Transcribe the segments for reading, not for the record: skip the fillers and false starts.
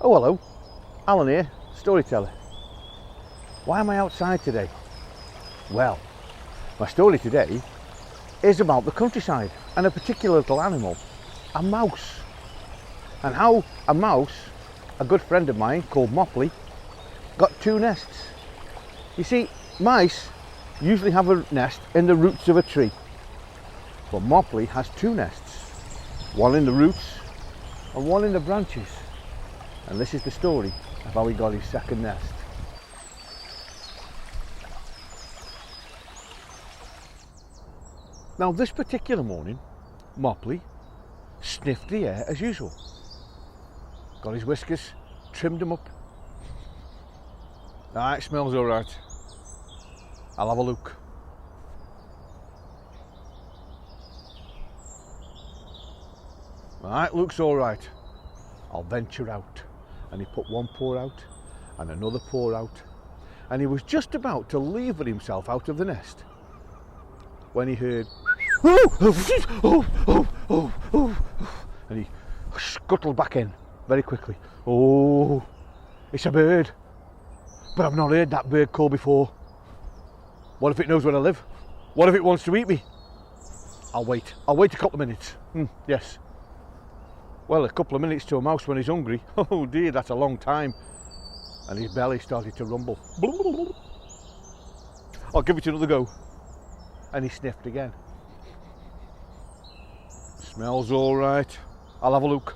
Oh hello, Alan here, storyteller. Why am I outside today? Well, my story today is about the countryside and a particular little animal, a mouse. And how a mouse, a good friend of mine called Mopley, got two nests. You see, mice usually have a nest in the roots of a tree, but Mopley has two nests, one in the roots and one in the branches. And this is the story of how he got his second nest. Now this particular morning, Mopley sniffed the air as usual. Got his whiskers, trimmed them up. Ah, it smells alright. I'll have a look. Right, looks alright. I'll venture out. And he put one paw out and another paw out, and he was just about to lever himself out of the nest when he heard and he scuttled back in very quickly. Oh, it's a bird, but I've not heard that bird call before. What if it knows where I live? What if it wants to eat me? I'll wait a couple of minutes. Yes. Well, a couple of minutes to a mouse when he's hungry, oh dear, that's a long time. And his belly started to rumble. I'll give it another go. And he sniffed again. Smells all right. I'll have a look.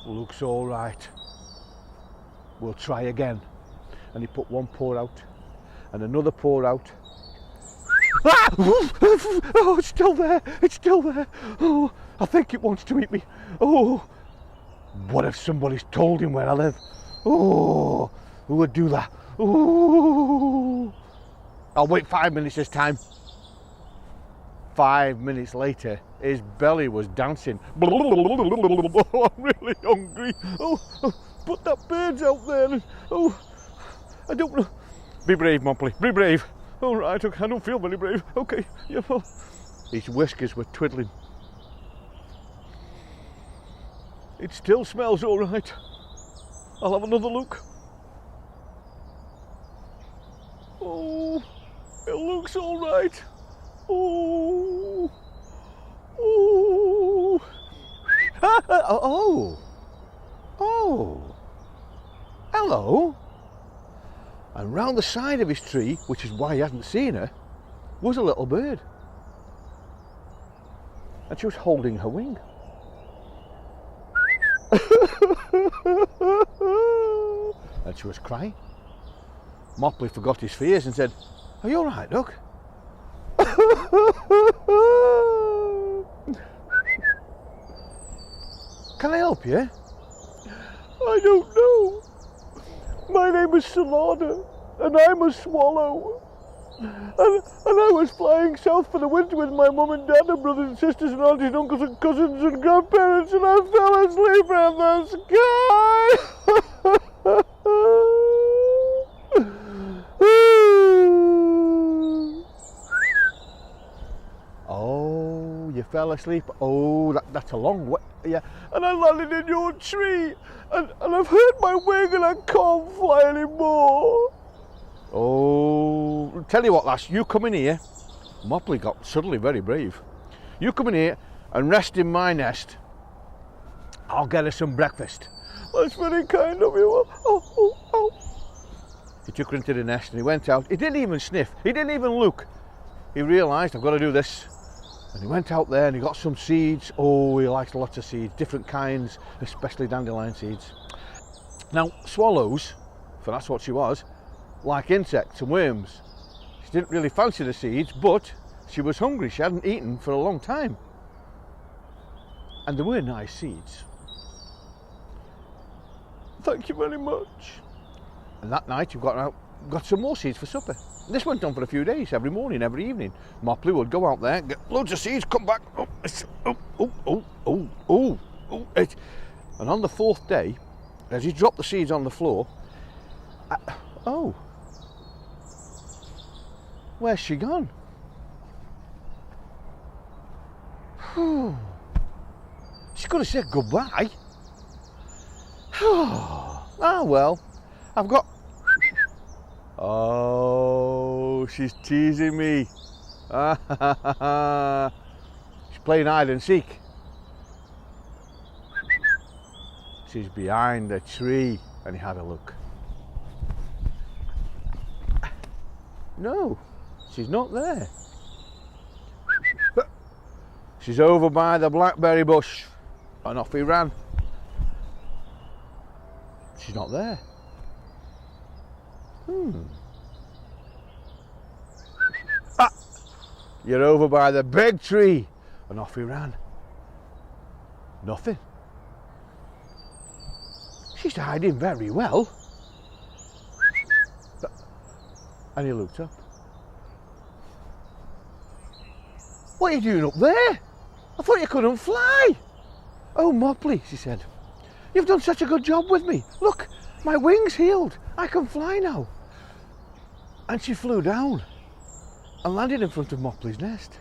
Looks all right. We'll try again. And he put one paw out and another paw out. Oh, it's still there, it's still there. Oh, I think it wants to eat me. Oh, what if somebody's told him where I live? Oh, who would do that? Oh, I'll wait 5 minutes this time. 5 minutes later, his belly was dancing. Oh, I'm really hungry. Oh, but that bird's out there. Oh, I don't know. Be brave, Mopley, be brave. All right, okay, I don't feel very brave. Okay, yeah, well. His whiskers were twiddling. It still smells all right. I'll have another look. Oh, it looks all right. Oh, oh, oh, hello. And round the side of his tree, which is why he hadn't seen her, was a little bird. And she was holding her wing. And she was crying. Mopley forgot his fears and said, "Are you all right, Duck?" "Can I help you?" "I don't know. My name is Solana, and I'm a swallow. And I was flying south for the winter with my mum and dad and brothers and sisters and aunties and uncles and cousins and grandparents, and I fell asleep in the sky." Oh, you fell asleep? Oh, that's a long way. Yeah. "And I landed in your tree, and I've hurt my wing and I can't fly anymore." "Oh, tell you what, lass, you come in here." Mopley got suddenly very brave. "You come in here and rest in my nest. I'll get her some breakfast." "That's very kind of you." Oh. He took her into the nest and he went out. He didn't even sniff, he didn't even look. He realised, I've got to do this. And he went out there and he got some seeds. Oh, he likes lots of seeds, different kinds, especially dandelion seeds. Now, swallows, for that's what she was, like insects and worms. She didn't really fancy the seeds, but she was hungry. She hadn't eaten for a long time. And they were nice seeds. "Thank you very much." And that night you got some more seeds for supper. This went on for a few days, every morning, every evening. Mopley would go out there, get loads of seeds, come back. And on the fourth day, as he dropped the seeds on the floor, where's she gone? She could have said goodbye. Ah, well, I've got... Oh, she's teasing me. She's playing hide and seek. She's behind the tree, and he had a look. No, she's not there. She's over by the blackberry bush, and off he ran. She's not there. Ah, you're over by the big tree, and off he ran. Nothing. She's hiding very well. And he looked up. What are you doing up there? I thought you couldn't fly. Oh, Mopley, she said, you've done such a good job with me. Look, my wings healed. I can fly now. And she flew down and landed in front of Mopley's nest.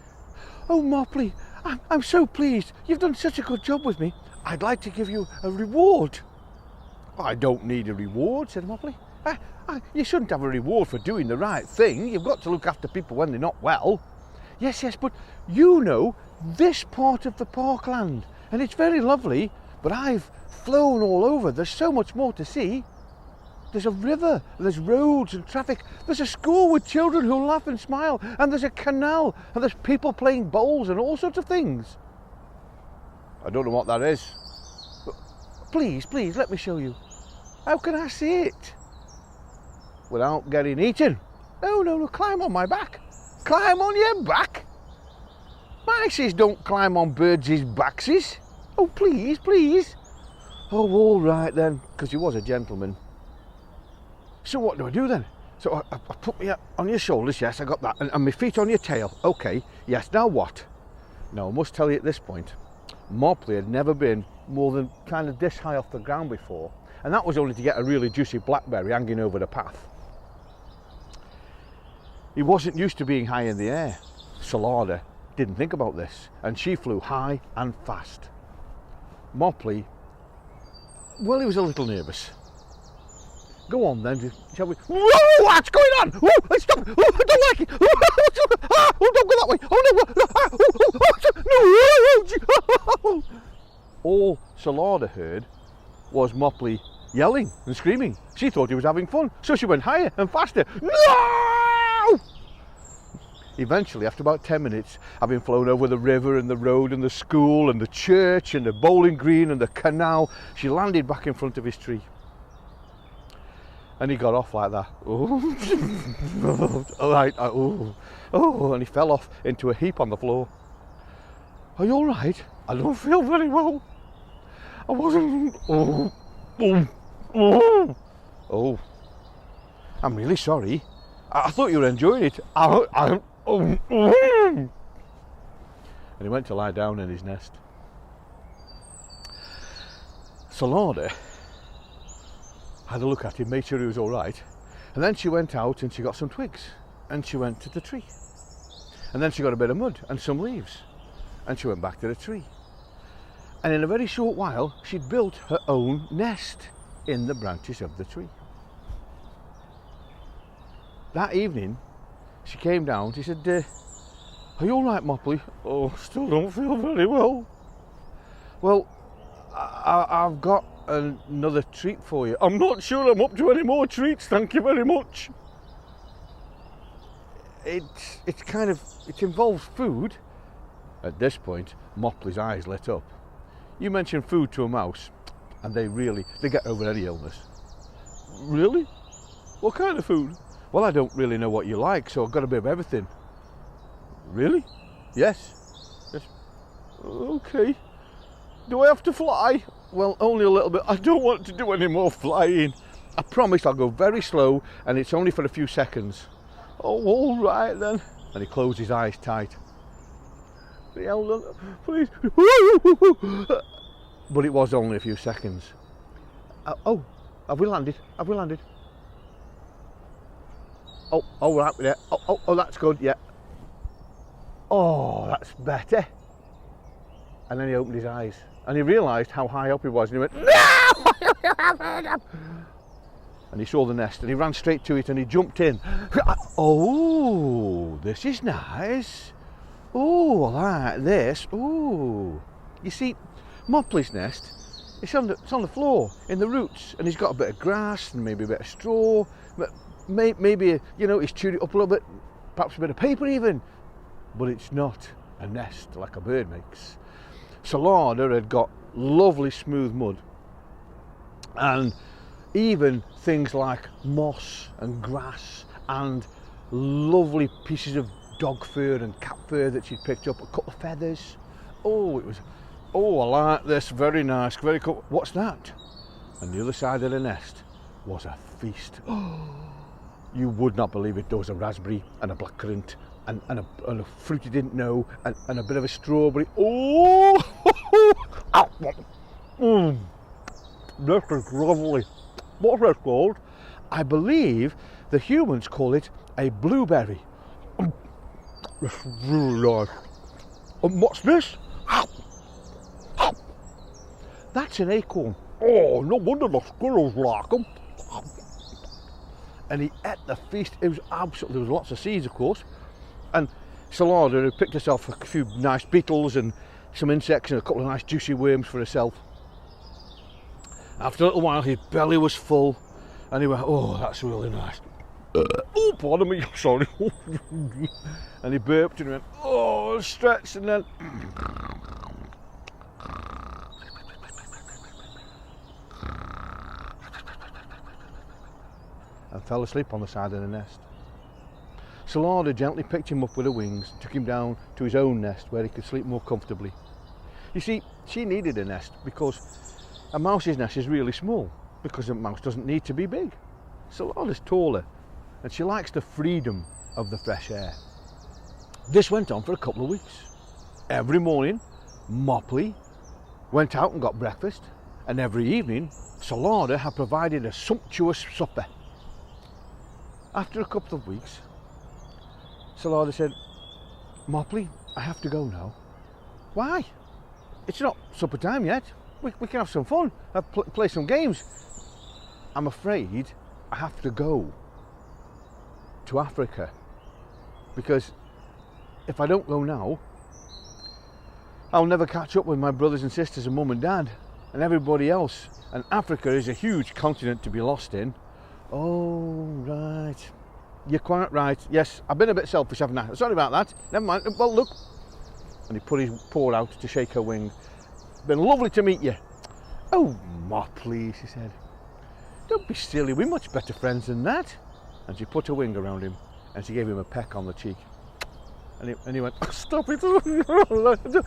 Oh, Mopley, I'm so pleased. You've done such a good job with me. I'd like to give you a reward. I don't need a reward, said Mopley. You shouldn't have a reward for doing the right thing. You've got to look after people when they're not well. Yes, but you know this part of the parkland, and it's very lovely, but I've flown all over. There's so much more to see. There's a river, there's roads and traffic. There's a school with children who laugh and smile, and there's a canal, and there's people playing bowls and all sorts of things. I don't know what that is. But please, let me show you. How can I see it without getting eaten? No, climb on my back. Climb on your back? Mices don't climb on birds' backses. Oh, please. Oh, all right then, because he was a gentleman. So what do I do then? So I put me on your shoulders, yes, I got that, and my feet on your tail. Okay, yes, now what? Now, I must tell you at this point, Mopley had never been more than kind of this high off the ground before, and that was only to get a really juicy blackberry hanging over the path. He wasn't used to being high in the air. Salada didn't think about this, and she flew high and fast. Mopley, well, he was a little nervous. Go on then, shall we? Whoa, what's going on? Whoa, stop! Oh, I don't like it! Oh, don't go that way! Oh, no! All Salada heard was Mopley yelling and screaming. She thought he was having fun, so she went higher and faster. No! Eventually, after about 10 minutes, having flown over the river and the road and the school and the church and the bowling green and the canal, she landed back in front of his tree. And he got off like that. And he fell off into a heap on the floor. Are you all right? I don't feel very well. I wasn't... Oh, I'm really sorry. I thought you were enjoying it. And he went to lie down in his nest. Salada had a look at him, made sure he was all right, and then she went out and she got some twigs and she went to the tree, and then she got a bit of mud and some leaves and she went back to the tree, and in a very short while she'd built her own nest in the branches of the tree. That evening she came down. She said, are you all right, Mopley? Oh, still don't feel very well. Well, I've got another treat for you. I'm not sure I'm up to any more treats, thank you very much. It involves food. At this point, Mopley's eyes lit up. You mention food to a mouse, and they get over any illness. Really? What kind of food? Well, I don't really know what you like, so I've got a bit of everything. Really? Yes. Okay. Do I have to fly? Well, only a little bit. I don't want to do any more flying. I promise I'll go very slow, and it's only for a few seconds. Oh, all right then. And he closed his eyes tight. He held on, please. But it was only a few seconds. Oh, have we landed? Oh, right there. Oh, that's good, yeah. Oh, that's better. And then he opened his eyes. and he realised how high up he was, and he went, no! And he saw the nest, and he ran straight to it, and he jumped in. Oh, this is nice. Oh, I like this. Oh, you see, Mopley's nest, it's on the floor, in the roots, and he's got a bit of grass and maybe a bit of straw. Maybe, you know, he's chewed it up a little bit, perhaps a bit of paper even. But it's not a nest like a bird makes. Salada had got lovely smooth mud, and even things like moss and grass and lovely pieces of dog fur and cat fur that she'd picked up, a couple of feathers. Oh, I like this, very nice, very cool. What's that? On the other side of the nest was a feast. You would not believe it. There was a raspberry and a blackcurrant and a fruit you didn't know, and a bit of a strawberry. Oh, this is lovely. What's this called? I believe the humans call it a blueberry. It's really nice. And what's this? That's an acorn. Oh, no wonder the squirrels like them. And he ate the feast. It was absolutely, there was lots of seeds, of course. And Salada had picked herself a few nice beetles and some insects and a couple of nice juicy worms for herself. After a little while, his belly was full, and he went, oh, that's really nice. Oh, pardon me, sorry. And he burped and went, oh, stretched, and then... and fell asleep on the side of the nest. Salada gently picked him up with her wings, took him down to his own nest where he could sleep more comfortably. You see, she needed a nest because a mouse's nest is really small, because a mouse doesn't need to be big. Salada's taller, and she likes the freedom of the fresh air. This went on for a couple of weeks. Every morning, Mopley went out and got breakfast, and every evening, Salada had provided a sumptuous supper. After a couple of weeks, Salada said, Mopley, I have to go now. Why? It's not supper time yet. We can have some fun, play some games. I'm afraid I have to go to Africa, because if I don't go now, I'll never catch up with my brothers and sisters and mum and dad and everybody else. And Africa is a huge continent to be lost in. Oh, right. You're quite right. Yes, I've been a bit selfish, haven't I? Sorry about that. Never mind. Well, look. And he put his paw out to shake her wing. Been lovely to meet you. Oh, Mopley, she said. Don't be silly. We're much better friends than that. And she put her wing around him and she gave him a peck on the cheek. And he went, oh, stop it.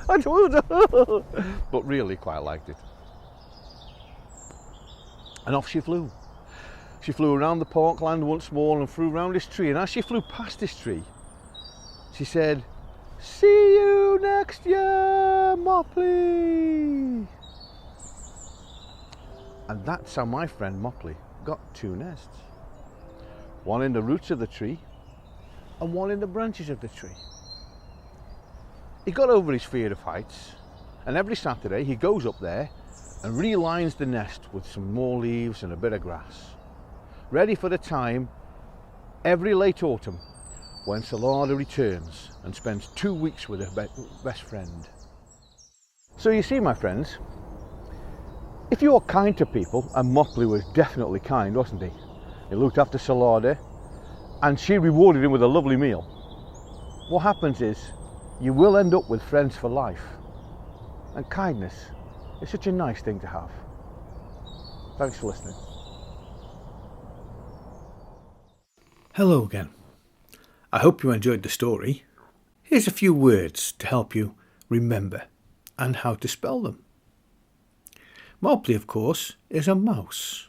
I don't. But really quite liked it. And off she flew. She flew around the parkland once more and flew around this tree. And as she flew past this tree, she said, see you next year, Mopley. And that's how my friend Mopley got two nests. One in the roots of the tree and one in the branches of the tree. He got over his fear of heights, and every Saturday he goes up there and relines the nest with some more leaves and a bit of grass, ready for the time every late autumn when Salada returns and spends 2 weeks with her best friend. So you see, my friends, if you're kind to people, and Mopley was definitely kind, wasn't he? He looked after Salada and she rewarded him with a lovely meal. What happens is you will end up with friends for life, and kindness is such a nice thing to have. Thanks for listening. Hello again. I hope you enjoyed the story. Here's a few words to help you remember and how to spell them. Mopley, of course, is a mouse.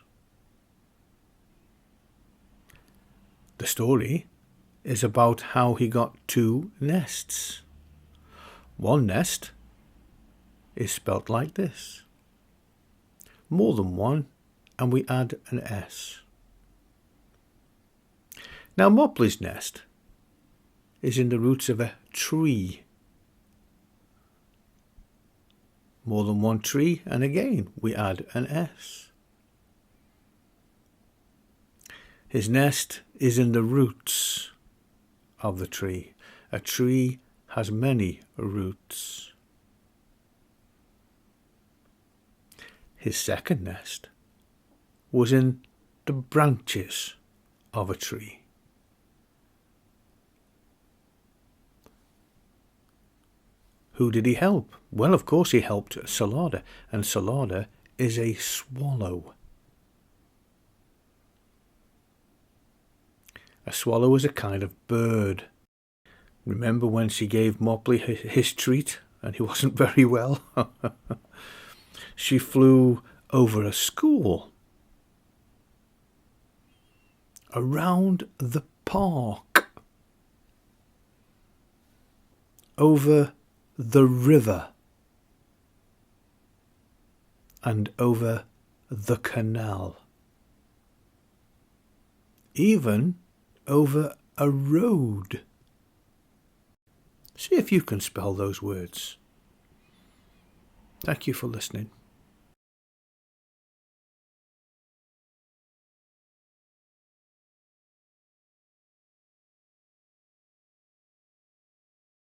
The story is about how he got two nests. One nest is spelt like this. More than one, and we add an S. Now, Mopley's nest is in the roots of a tree. more than one tree, and again we add an S. His nest is in the roots of the tree. A tree has many roots. His second nest was in the branches of a tree. Who did he help? Well, of course he helped Salada, and Salada is a swallow. A swallow is a kind of bird. Remember when she gave Mopley his treat and he wasn't very well? She flew over a school, around the park, over the river, and over the canal, even over a road. See if you can spell those words. Thank you for listening.